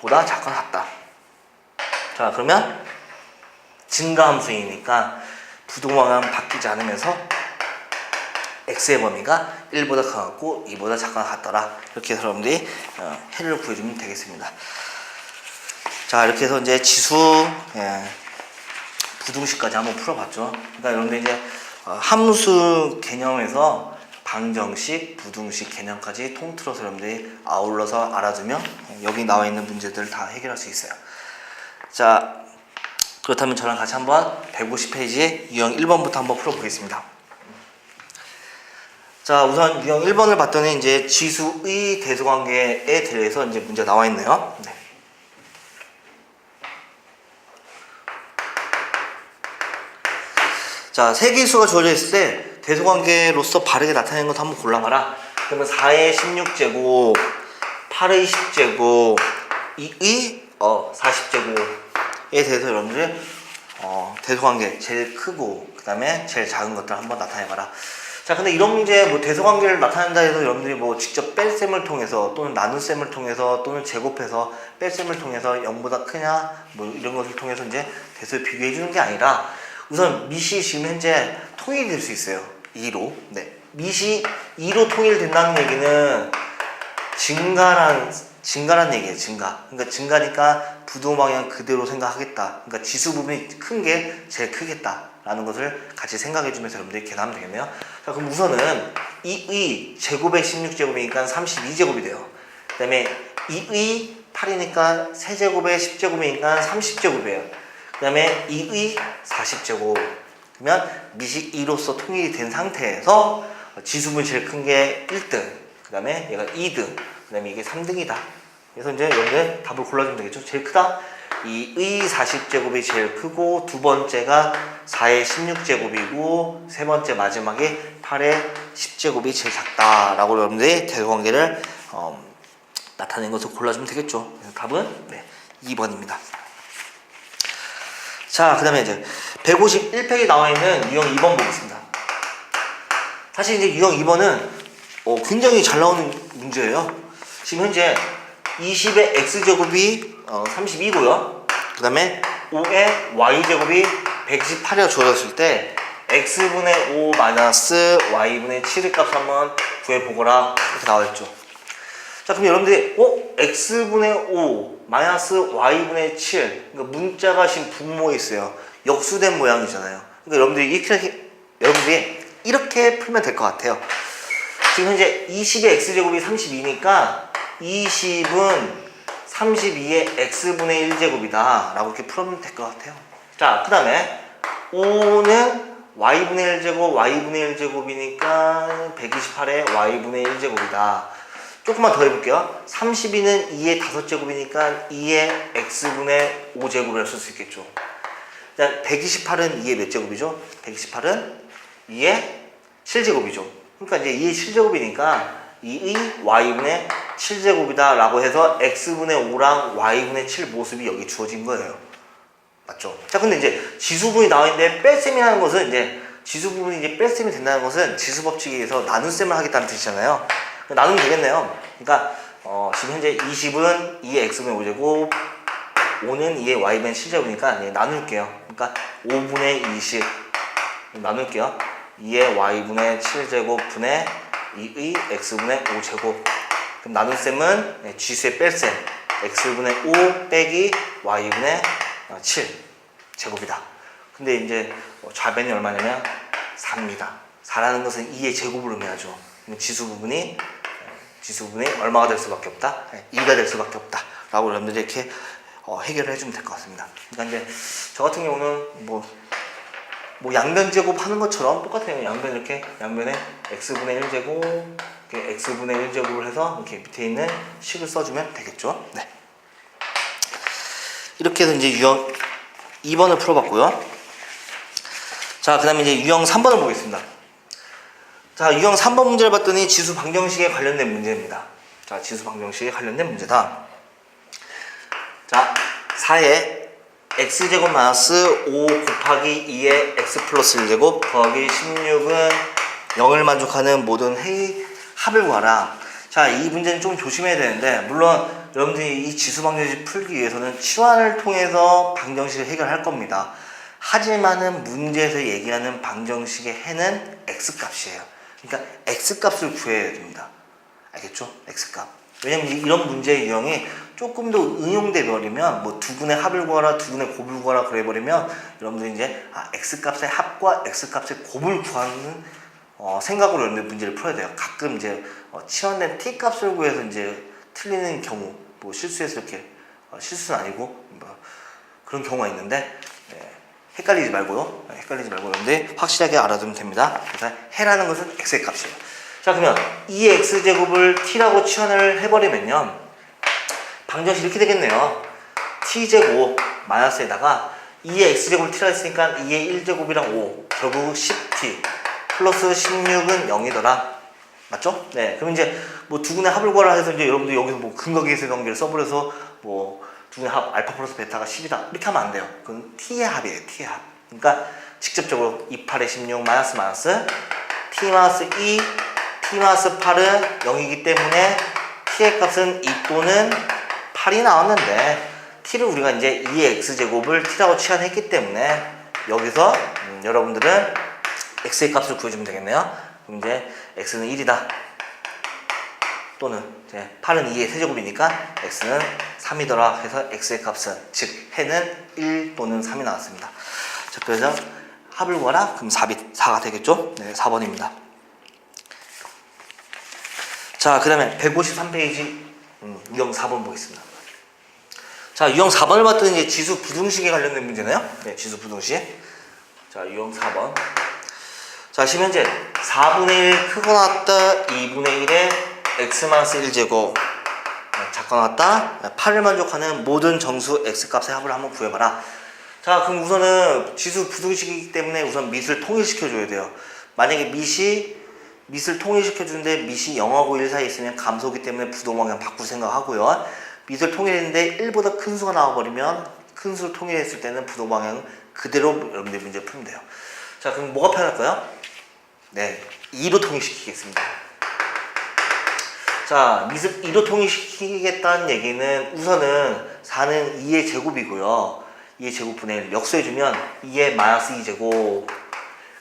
9보다 작거나 같다. 자, 그러면 증가함수이니까 부동방향 바뀌지 않으면서 x의 범위가 1보다 크고 2보다 작거나 같더라. 이렇게 해서 여러분들이 해를 구해주면 되겠습니다. 자, 이렇게 해서 이제 지수 부등식까지 한번 풀어봤죠. 그러니까 여러분들 이제 함수 개념에서 방정식, 부등식 개념까지 통틀어서 여러분들이 아울러서 알아두면 여기 나와 있는 문제들을 다 해결할 수 있어요. 자, 그렇다면 저랑 같이 한번 150페이지 유형 1번부터 한번 풀어보겠습니다. 자, 우선 유형 1번을 봤더니 이제 지수의 대소관계에 대해서 이제 문제가 나와 있네요. 네. 자, 세 개의 수가 주어져 있을 때 대소관계로서 바르게 나타내는 것도 한번 골라봐라. 그러면 4의 16제곱, 8의 10제곱, 2의 40제곱에 대해서 여러분들 대소관계 제일 크고 그 다음에 제일 작은 것들 한번 나타내봐라. 자, 근데 이런 문제 뭐 대소관계를 나타낸다 해서 여러분들이 뭐 직접 뺄셈을 통해서 또는 나눗셈을 통해서 또는 제곱해서 뺄셈을 통해서 0보다 크냐 뭐 이런 것을 통해서 이제 대소를 비교해 주는 게 아니라 우선 밑이 지금 현재 통일이 될 수 있어요. 2로. 네. 밑이 2로 통일된다는 얘기는 증가란 얘기예요. 증가. 그러니까 증가니까 부동 방향 그대로 생각하겠다. 그러니까 지수 부분이 큰 게 제일 크겠다. 라는 것을 같이 생각해 주면서 여러분들이 계산하면 되겠네요. 자, 그럼 우선은 2의 제곱의 16제곱이니까 32제곱이 돼요. 그 다음에 2의 8이니까 세제곱의 10제곱이니까 30제곱이에요. 그 다음에 2의 40제곱. 그러면 밑이 2로서 통일이 된 상태에서 지수분이 제일 큰 게 1등. 그 다음에 얘가 2등. 그 다음에 이게 3등이다. 그래서 이제 여기에 답을 골라주면 되겠죠. 제일 크다. 2의 40제곱이 제일 크고 두 번째가 4의 16제곱이고 세 번째 마지막에 8의 10제곱이 제일 작다라고 여러분들이 대소관계를 나타낸 것을 골라주면 되겠죠. 그래서 답은 네, 2번입니다. 자, 그 다음에 이제 151페이지에 나와 있는 유형 2번 보겠습니다. 사실 이제 유형 2번은 굉장히 잘 나오는 문제예요. 지금 현재 20의 x제곱이 32고요. 그 다음에 5의 y제곱이 128이라고 주어졌을 때 x분의 5 마이너스 y분의 7의 값을 한번 구해보거라 이렇게 나와있죠. 자, 그럼 여러분들이 x분의 5 마이너스 y분의 7, 그러니까 문자가 지금 분모에 있어요. 역수된 모양이잖아요. 그러니까 여러분들이 이렇게 풀면 될 것 같아요. 지금 현재 20의 x제곱이 32니까 20은 32의 x분의 1제곱이다 라고 이렇게 풀면 될 것 같아요. 자, 그 다음에 5는 y분의 1제곱 y분의 1제곱이니까 128의 y분의 1제곱이다. 조금만 더 해볼게요. 32는 2의 5제곱이니까 2의 x분의 5제곱을 쓸 수 있겠죠. 128은 2의 몇 제곱이죠? 128은 2의 7제곱이죠. 그러니까 이제 2의 7제곱이니까 2의 y분의 7제곱이다 라고 해서 x분의 5랑 y분의 7 모습이 여기 주어진 거예요. 맞죠? 자, 근데 이제 지수분이 나와 있는데 뺄셈이라는 것은 이제 지수 부분이 이제 뺄셈이 된다는 것은 지수 법칙에 의해서 나눗셈을 하겠다는 뜻이잖아요. 나누면 되겠네요. 그러니까 지금 현재 20은 2의 x분의 5제곱, 5는 2의 y분의 7제곱이니까 나눌게요. 그러니까 5분의 20 나눌게요. 2의 y분의 7제곱 분의 2의 x분의 5제곱. 그럼 나눗셈은 지수의 뺄셈 x분의 5 빼기 y분의 7 제곱이다. 근데 이제 좌변이 얼마냐면 4입니다. 4라는 것은 2의 제곱을 의미하죠. 지수 부분이 얼마가 될 수밖에 없다? 2가 될 수밖에 없다. 라고 여러분들이 이렇게 해결을 해주면 될 것 같습니다. 그러니까 이제 저 같은 경우는 뭐 양변 제곱 하는 것처럼 똑같아요. 양변 이렇게 양변에 x분의 1제곱 이렇게 x분의 1제곱을 해서 이렇게 밑에 있는 식을 써주면 되겠죠. 네. 이렇게 해서 이제 유형 2번을 풀어봤고요. 자, 그 다음에 이제 유형 3번을 보겠습니다. 자, 유형 3번 문제를 봤더니 지수 방정식에 관련된 문제입니다. 자, 지수 방정식에 관련된 문제다. 자, 4의 x제곱 마이너스 5 곱하기 2의 x 플러스 1제곱 더하기 16은 0을 만족하는 모든 합을 구하라. 자, 이 문제는 좀 조심해야 되는데, 물론 여러분들이 이 지수 방정식 풀기 위해서는 치환을 통해서 방정식을 해결할 겁니다. 하지만은 문제에서 얘기하는 방정식의 해는 x값이에요. 그러니까 x값을 구해야 됩니다. 알겠죠? x값. 왜냐면 이런 문제의 유형이 조금 더 응용돼 버리면 뭐 두 분의 합을 구하라, 두 분의 곱을 구하라 그래 버리면 여러분들이 이제 x값의 합과 x값의 곱을 구하는 생각으로 여러분들 문제를 풀어야 돼요. 가끔 이제 치환된 t값을 구해서 이제 틀리는 경우, 뭐 실수해서 이렇게 실수는 아니고 뭐 그런 경우가 있는데 헷갈리지 말고요. 여러분들 확실하게 알아두면 됩니다. 그래서 해라는 것은 x의 값이에요. 자, 그러면 2의 x제곱을 t라고 치환을 해버리면요, 방정식 이렇게 되겠네요. t제곱 마이너스에다가 2의 x제곱을 t라 했으니까 2의 1제곱이랑 5 결국 10t 플러스 16은 0이더라. 맞죠? 네. 그럼 이제 뭐 두 분의 합을 구하라 해서 이제 여러분들 여기서 뭐 근거계수 관계를 써버려서 뭐 두 분의 합 알파 플러스 베타가 10이다 이렇게 하면 안 돼요. 그건 t의 합이에요. t의 합. 그러니까 직접적으로 28에 16 마이너스 t 마이너스 2 t 마이너스 8은 0이기 때문에 t의 값은 2 또는 8이 나왔는데 t를 우리가 이제 2의 x제곱을 t라고 치환했기 때문에 여기서 여러분들은 x의 값을 구해주면 되겠네요. 그럼 이제 x는 1이다. 또는 이제 8은 2의 세제곱이니까 x는 3이더라 해서 x의 값은 즉 해는 1 또는 3이 나왔습니다. 자, 그래서 합을 구하라. 그럼 4가 되겠죠? 네, 4번입니다. 자, 그 다음에 153페이지 유형 4번 보겠습니다. 자, 유형 4번을 봤더니 이제 지수 부등식에 관련된 문제네요. 네, 지수 부등식. 자, 유형 4번. 자, 지금 현재 4분의 1 크거나 같다 2분의 1에 x-1제곱 작거나 같다 8을 만족하는 모든 정수 x값의 합을 한번 구해봐라. 자, 그럼 우선은 지수 부등식이기 때문에 우선 밑을 통일시켜줘야 돼요. 만약에 밑을 통일시켜주는데 밑이 0하고 1 사이에 있으면 감소기 때문에 부동방향 바꿀 생각하고요. 밑을 통일했는데 1보다 큰 수가 나와버리면 큰 수를 통일했을 때는 부동방향 그대로 여러분들 문제 풀면 돼요. 자, 그럼 뭐가 편할까요? 네, 2로 통일시키겠습니다. 자, 밑을 2로 통일시키겠다는 얘기는 우선은 4는 2의 제곱이고요. 2의 제곱분의 1 역수해주면 2의 마이너스 2제곱 그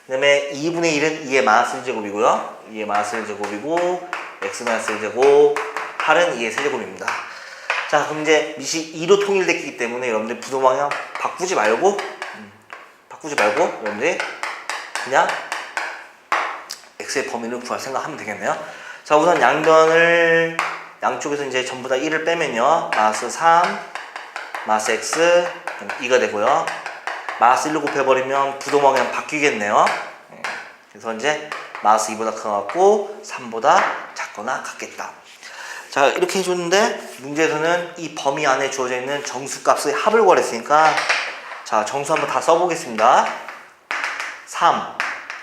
다음에 2분의 1은 2의 마이너스 1제곱이고요. 2의 마이너스 1제곱이고 x 마이너스 1제곱 8은 2의 세제곱입니다. 자, 그럼 이제 밑이 2로 통일됐기 때문에 여러분들 부동방향 바꾸지 말고 여러분들 그냥 x의 범위를 구할 생각하면 되겠네요. 자, 우선 양변을 양쪽에서 이제 전부 다 1을 빼면요. 마이너스 3, 마이너스 x, 2가 되고요. 마이너스 1로 곱해버리면 부동방향 바뀌겠네요. 그래서 이제 마이너스 2보다 커갖고 3보다 작거나 같겠다. 자, 이렇게 해줬는데 문제에서는 이 범위 안에 주어져 있는 정수값의 합을 구하랬으니까 자, 정수 한번 다 써보겠습니다. 3,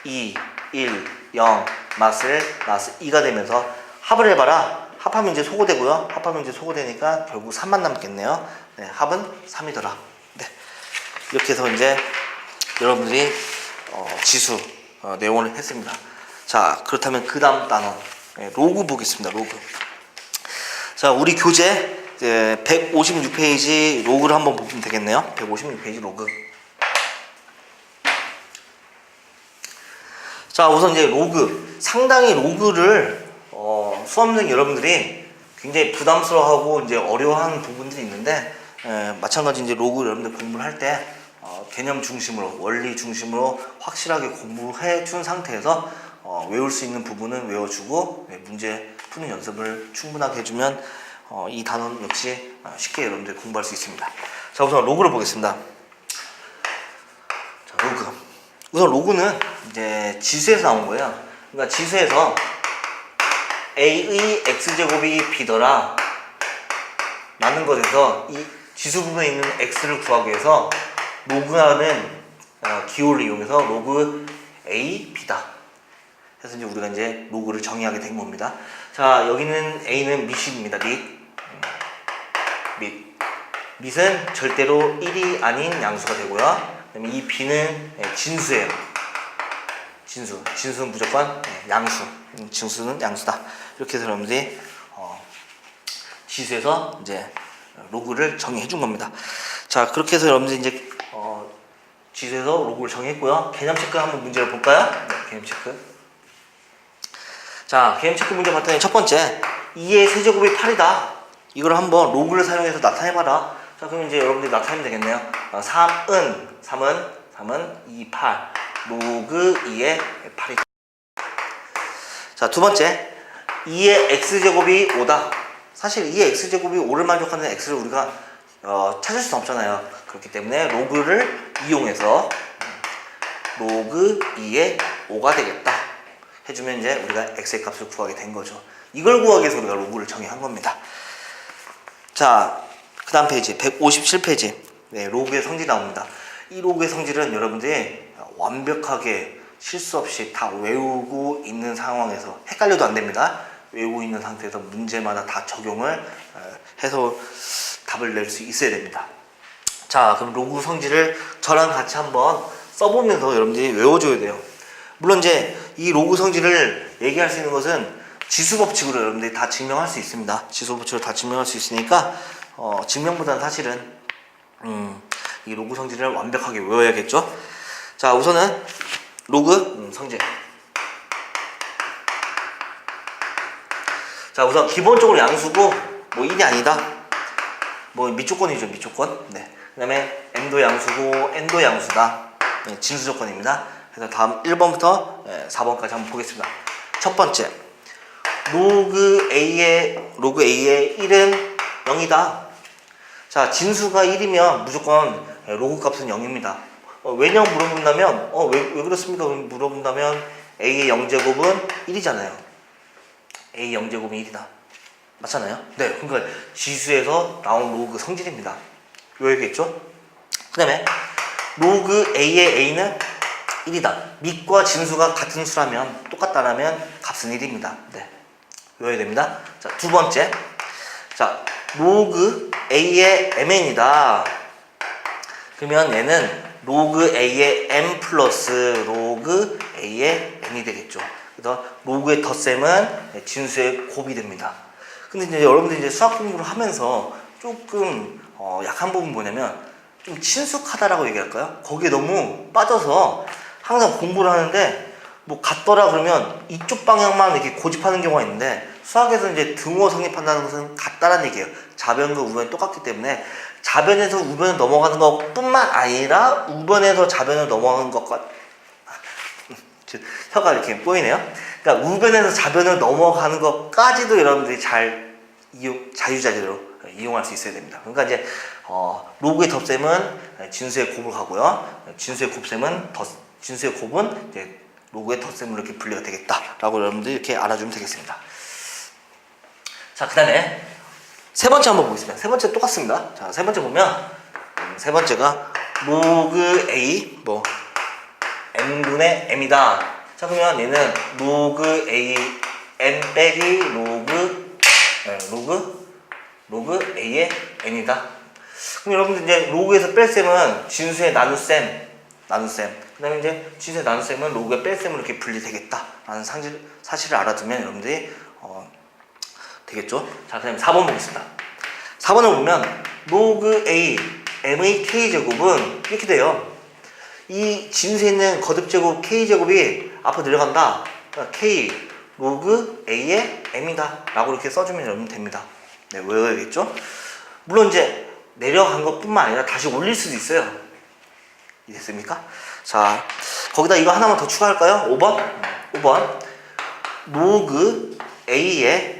2, 1, 0, 마이너스 2가 되면서 합을 해봐라. 합하면 이제 소거되고요. 합하면 이제 소거되니까 결국 3만 남겠네요. 네, 합은 3이더라. 네. 이렇게 해서 이제 여러분들이 지수 내용을 했습니다. 자, 그렇다면 그 다음 단원 로그 보겠습니다. 로그. 자, 우리 교재 156페이지 로그를 한번 보면 되겠네요. 156페이지 로그. 자, 우선 이제 로그. 상당히 로그를 수험생 여러분들이 굉장히 부담스러워하고 이제 어려워하는 부분들이 있는데 마찬가지 이제 로그 여러분들 공부를 할 때 개념 중심으로 원리 중심으로 확실하게 공부해 준 상태에서 외울 수 있는 부분은 외워주고 문제 푸는 연습을 충분하게 해주면 이 단원 역시 쉽게 여러분들 공부할 수 있습니다. 자, 우선 로그를 보겠습니다. 자, 로그. 우선 로그는 이제 지수에서 나온 거예요. 그러니까 지수에서 a의 x제곱이 b더라 라는 것에서 이 지수 부분에 있는 x를 구하기 위해서 로그라는 기호를 이용해서 로그 a b다. 그래서 이제 우리가 이제 로그를 정의하게 된 겁니다. 자, 여기는 a는 밑입니다. 밑은 절대로 1이 아닌 양수가 되고요. 그다음에 이 b는 진수예요. 진수는 무조건 양수. 진수는 양수다. 이렇게 해서 여러분들이 지수에서 이제 로그를 정의해 준 겁니다. 자, 그렇게 해서 여러분들이 이제 지수에서 로그를 정의했고요. 개념 체크 한번 문제를 볼까요? 네, 개념 체크. 자, 개념 체크 문제 봤더니 첫 번째 2의 세제곱이 8이다. 이걸 한번 로그를 사용해서 나타내봐라. 자, 그럼 이제 여러분들이 나타내면 되겠네요. 3은 2, 8. 로그 2의 8이다. 자, 두 번째 2의 x제곱이 5다. 사실 2의 x제곱이 5를 만족하는 x를 우리가 찾을 수는 없잖아요. 그렇기 때문에 로그를 이용해서 로그 2의 5가 되겠다 해주면 이제 우리가 x의 값을 구하게 된 거죠. 이걸 구하기 위해서 우리가 로그를 정의한 겁니다. 자, 그 다음 페이지 157페이지 로그의 성질이 나옵니다. 이 로그의 성질은 여러분들이 완벽하게 실수 없이 다 외우고 있는 상황에서 헷갈려도 안 됩니다. 외우고 있는 상태에서 문제마다 다 적용을 해서 답을 낼 수 있어야 됩니다. 자, 그럼 로그 성질을 저랑 같이 한번 써보면서 여러분들이 외워줘야 돼요. 물론 이제 이 로그 성질을 얘기할 수 있는 것은 지수 법칙으로 여러분들이 다 증명할 수 있습니다. 지수 법칙으로 다 증명할 수 있으니까 증명보다는 사실은 이 로그 성질을 완벽하게 외워야겠죠. 자, 우선은 로그 성질. 자, 우선 기본적으로 양수고 뭐 1이 아니다. 뭐 밑조건이죠, 밑조건. 네. 그 다음에 m도 양수고 n도 양수다. 네, 진수 조건입니다. 그래서 다음 1번부터 4번까지 한번 보겠습니다. 첫 번째, 로그 A의 1은 0이다. 자, 진수가 1이면 무조건 로그 값은 0입니다. 왜냐 물어본다면 왜 그렇습니까? 물어본다면 A의 0제곱은 1이잖아요. A 0제곱은 1이다. 맞잖아요? 네, 그러니까 지수에서 나온 로그 성질입니다. 외우겠죠? 그 다음에 로그 A의 A는 1이다. 밑과 진수가 같은 수라면 똑같다라면 값은 1입니다. 네, 외워야 됩니다. 자, 두 번째, 자, 로그 A의 mn이다. 그러면 얘는 로그 A의 m 플러스 로그 A의 n이 되겠죠. 그래서 로그의 덧셈은 진수의 곱이 됩니다. 근데 이제 여러분들이 이제 수학 공부를 하면서 조금 약한 부분 뭐냐면 좀 친숙하다라고 얘기할까요? 거기에 너무 빠져서 항상 공부를 하는데 뭐 같더라 그러면 이쪽 방향만 이렇게 고집하는 경우가 있는데 수학에서 이제 등호 성립한다는 것은 같다는 얘기예요. 좌변과 우변이 똑같기 때문에 좌변에서 우변을 넘어가는 것뿐만 아니라 우변에서 좌변을 넘어가는 것과 혀가 이렇게 보이네요. 그러니까 우변에서 좌변을 넘어가는 것까지도 여러분들이 자유자재로 이용할 수 있어야 됩니다. 그러니까 이제 로그의 덧셈은 진수의 곱을 가고요. 진수의 곱은 이제 로그의 덧셈으로 이렇게 분리가 되겠다라고 여러분들이 이렇게 알아주면 되겠습니다. 자, 그 다음에 세 번째 한번 보겠습니다. 세 번째 똑같습니다. 자, 세 번째 보면 세 번째가 로그 A n분의 m이다. 자, 그러면 얘는 로그 A n 빼기 로그 A의 n이다. 그럼 여러분들 이제 로그에서 뺄셈은 진수의 나눗셈. 그 다음에 이제 진수의 나눗셈은 로그의 뺄셈으로 이렇게 분리되겠다라는 사실을 알아두면 여러분들이 되겠죠? 자, 그 다음에 4번 보겠습니다. 4번을 보면 로그 A m의 k제곱은 이렇게 돼요. 이 진수에 있는 거듭제곱 k제곱이 앞으로 내려간다. 그러니까 k 로그 A의 m이다 라고 이렇게 써주면 여러분 됩니다. 네, 외워야겠죠? 물론 이제 내려간 것뿐만 아니라 다시 올릴 수도 있어요. 이해됐습니까? 자, 거기다 이거 하나만 더 추가할까요? 5번 로그 A의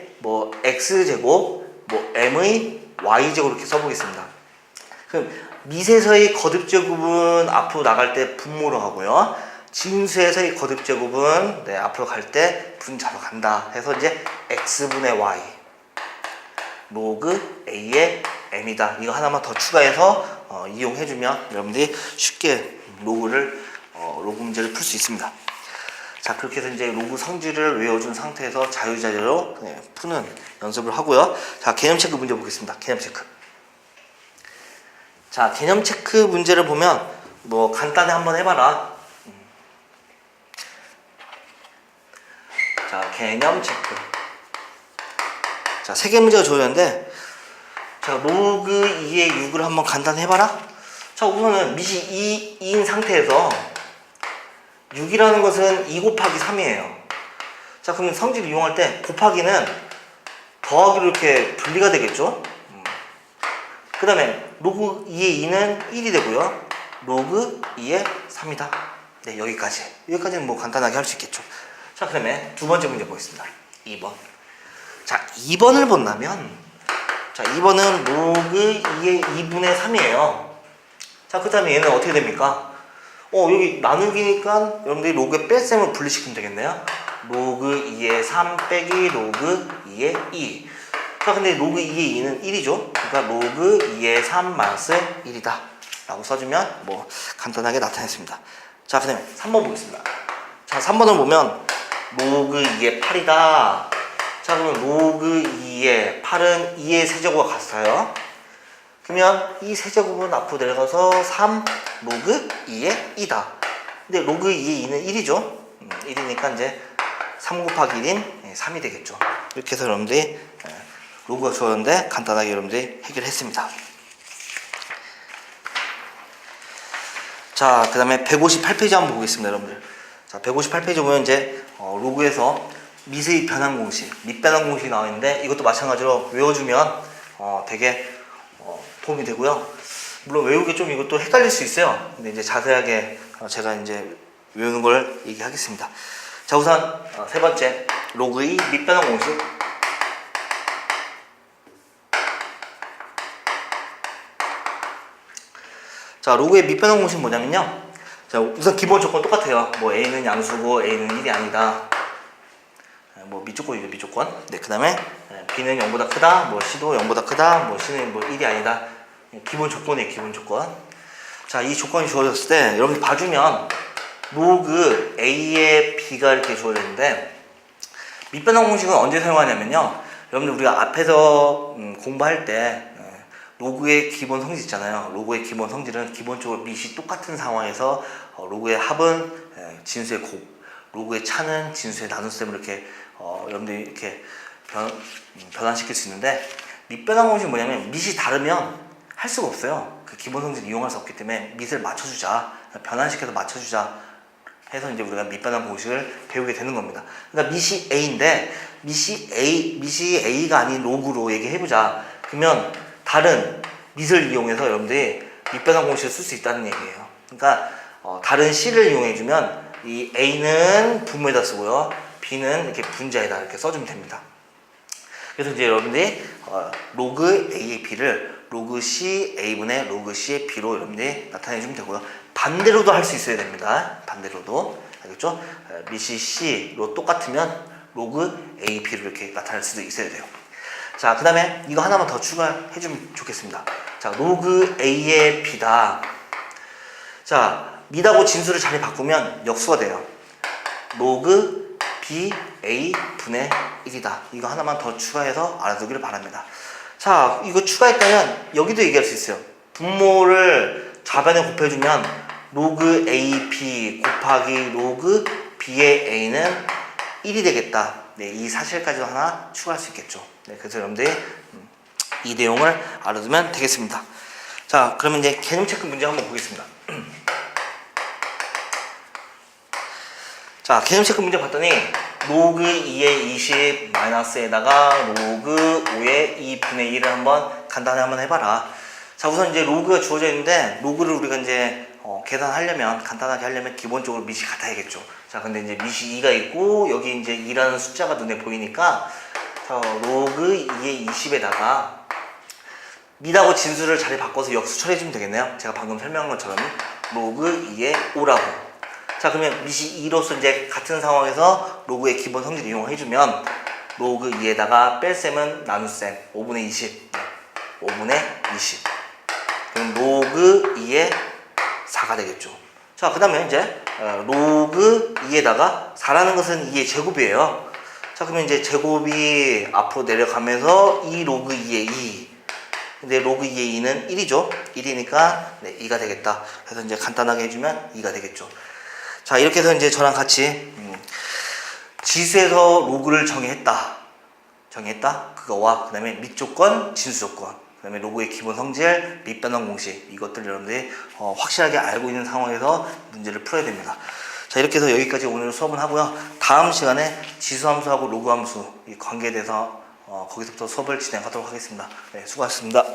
x제곱 m의 y제곱 이렇게 써보겠습니다. 그럼 미세에서의 거듭제곱은 앞으로 나갈 때 분모로 하고요. 진수에서의 거듭제곱은 앞으로 갈 때 분자로 간다 해서 이제 x분의 y 로그 a의 m이다. 이거 하나만 더 추가해서 이용해주면 여러분들이 쉽게 로그 문제를 풀 수 있습니다. 자, 그렇게 해서 이제 로그 성질을 외워준 상태에서 자유자재로 푸는 연습을 하고요. 자, 개념 체크 문제 보겠습니다. 개념 체크. 자, 개념 체크 문제를 보면 간단히 한번 해봐라. 자, 개념 체크. 자, 3개 문제가 주어졌는데, 자, 로그 2의 6을 한번 간단히 해봐라. 자, 우선은 밑이 2인 상태에서 6이라는 것은 2 곱하기 3이에요. 자, 그럼 성질을 이용할 때 곱하기는 더하기로 이렇게 분리가 되겠죠? 그 다음에 로그 2의 2는 1이 되고요. 로그 2의 3이다. 네, 여기까지는 간단하게 할 수 있겠죠. 자, 그 다음에 두 번째 문제 보겠습니다. 2번. 자, 2번을 본다면, 자, 2번은 로그 2의 2분의 3이에요. 자, 그 다음에 얘는 어떻게 됩니까? 여기 나누기니까 여러분들이 로그의 뺄셈을 분리시키면 되겠네요. 로그 2의 3 빼기 로그 2의 2. 자, 근데 로그 2의 2는 1이죠. 그러니까 로그 2의 3 마이너스 1이다 라고 써주면 간단하게 나타냈습니다. 자, 그 다음에 3번 보겠습니다. 자, 3번을 보면 로그 2의 8이다. 자, 그러면 로그 2의 8은 2의 세제곱과 같아요. 그러면 이 세제곱은 앞으로 내려가서 3 로그 2의 2다. 근데 로그 2의 2는 1이죠. 1이니까 이제 3 곱하기 1인 3이 되겠죠. 이렇게 해서 여러분들이 로그가 주었는데 간단하게 여러분들이 해결했습니다. 자, 그 다음에 158페이지 한번 보겠습니다, 여러분들. 자, 158페이지 보면 이제 로그에서 미세의 변환 공식, 밑변환 공식이 나와 있는데 이것도 마찬가지로 외워주면 되게 도움이 되고요. 물론 외우기 좀 이것도 헷갈릴 수 있어요. 근데 이제 자세하게 제가 이제 외우는 걸 얘기하겠습니다. 자, 우선 세 번째 로그의 밑변환 공식. 자, 로그의 밑변환 공식은 뭐냐면요. 자, 우선 기본 조건 똑같아요. A는 양수고 A는 1이 아니다. 밑조건이죠, 밑조건. 네, 그 다음에 B는 0보다 크다, C도 0보다 크다, C는 1이 아니다. 기본 조건이에요, 기본 조건. 자, 이 조건이 주어졌을 때 여러분들 봐주면 로그 A의 B가 이렇게 주어졌는데 밑변환 공식은 언제 사용하냐면요. 여러분들 우리가 앞에서 공부할 때 로그의 기본 성질 있잖아요. 로그의 기본 성질은 기본적으로 밑이 똑같은 상황에서 로그의 합은 진수의 곱, 로그의 차는 진수의 나눗셈으로 이렇게 여러분들이 이렇게 변환시킬 수 있는데 밑변환 공식은 뭐냐면 밑이 다르면 할 수가 없어요. 그 기본 성질을 이용할 수 없기 때문에 밑을 맞춰주자, 변환시켜서 맞춰주자 해서 이제 우리가 밑변환 공식을 배우게 되는 겁니다. 그러니까 밑이 A인데 밑이 A가 아닌 로그로 얘기해보자. 그러면 다른 밑을 이용해서 여러분들이 밑변환 공식을 쓸 수 있다는 얘기예요. 그러니까 다른 C를 이용해주면 이 A는 분모에다 쓰고요. B는 이렇게 분자에다 이렇게 써주면 됩니다. 그래서 이제 여러분들이 로그 A의 B를 로그 C A분의 로그 C의 B로 여러분들이 나타내주면 되고요. 반대로도 할 수 있어야 됩니다. 반대로도. 알겠죠? 밑이 C로 똑같으면 로그 A B로 이렇게 나타낼 수도 있어야 돼요. 자, 그 다음에 이거 하나만 더 추가해주면 좋겠습니다. 자, 로그 A의 B다. 자, 밑하고 진수를 자리 바꾸면 역수가 돼요. 로그 B A 분의 1이다. 이거 하나만 더 추가해서 알아두기를 바랍니다. 자, 이거 추가했다면 여기도 얘기할 수 있어요. 분모를 좌변에 곱해주면 로그 A B 곱하기 로그 B의 A는 1이 되겠다. 네, 이 사실까지도 하나 추가할 수 있겠죠. 네, 그래서 여러분들이 이 내용을 알아두면 되겠습니다. 자, 그러면 이제 개념 체크 문제 한번 보겠습니다. 자, 개념 체크 문제 봤더니 로그 2의 20 마이너스에다가 로그 5의 2분의 1을 한번 간단히 한번 해봐라. 자, 우선 이제 로그가 주어져 있는데 로그를 우리가 이제 계산하려면 간단하게 하려면 기본적으로 밑이 같아야겠죠. 자, 근데 이제 밑이 2가 있고 여기 이제 2라는 숫자가 눈에 보이니까 자, 로그 2의 20에다가 밑하고 진수를 자리 바꿔서 역수 처리해주면 되겠네요. 제가 방금 설명한 것처럼 로그 2의 5라고. 자, 그러면 밑이 2로서 이제 같은 상황에서 로그의 기본 성질을 이용해주면 로그 2에다가 뺄셈은 나눗셈 5분의 20 5분의 20 그럼 로그 2의 4가 되겠죠. 자, 그 다음에 이제 로그 2에다가 4라는 것은 2의 제곱이에요. 자, 그러면 이제 제곱이 앞으로 내려가면서 2 로그 2의 2 근데 로그 2의 2는 1이죠. 1이니까 네, 2가 되겠다. 그래서 이제 간단하게 해주면 2가 되겠죠. 자, 이렇게 해서 이제 저랑 같이 지수에서 로그를 정의했다. 그거와 그 다음에 밑조건, 진수조건, 그 다음에 로그의 기본 성질, 밑변환 공식 이것들 여러분들이 확실하게 알고 있는 상황에서 문제를 풀어야 됩니다. 자, 이렇게 해서 여기까지 오늘 수업은 하고요. 다음 시간에 지수함수하고 로그함수 이 관계에 대해서 거기서부터 수업을 진행하도록 하겠습니다. 네, 수고하셨습니다.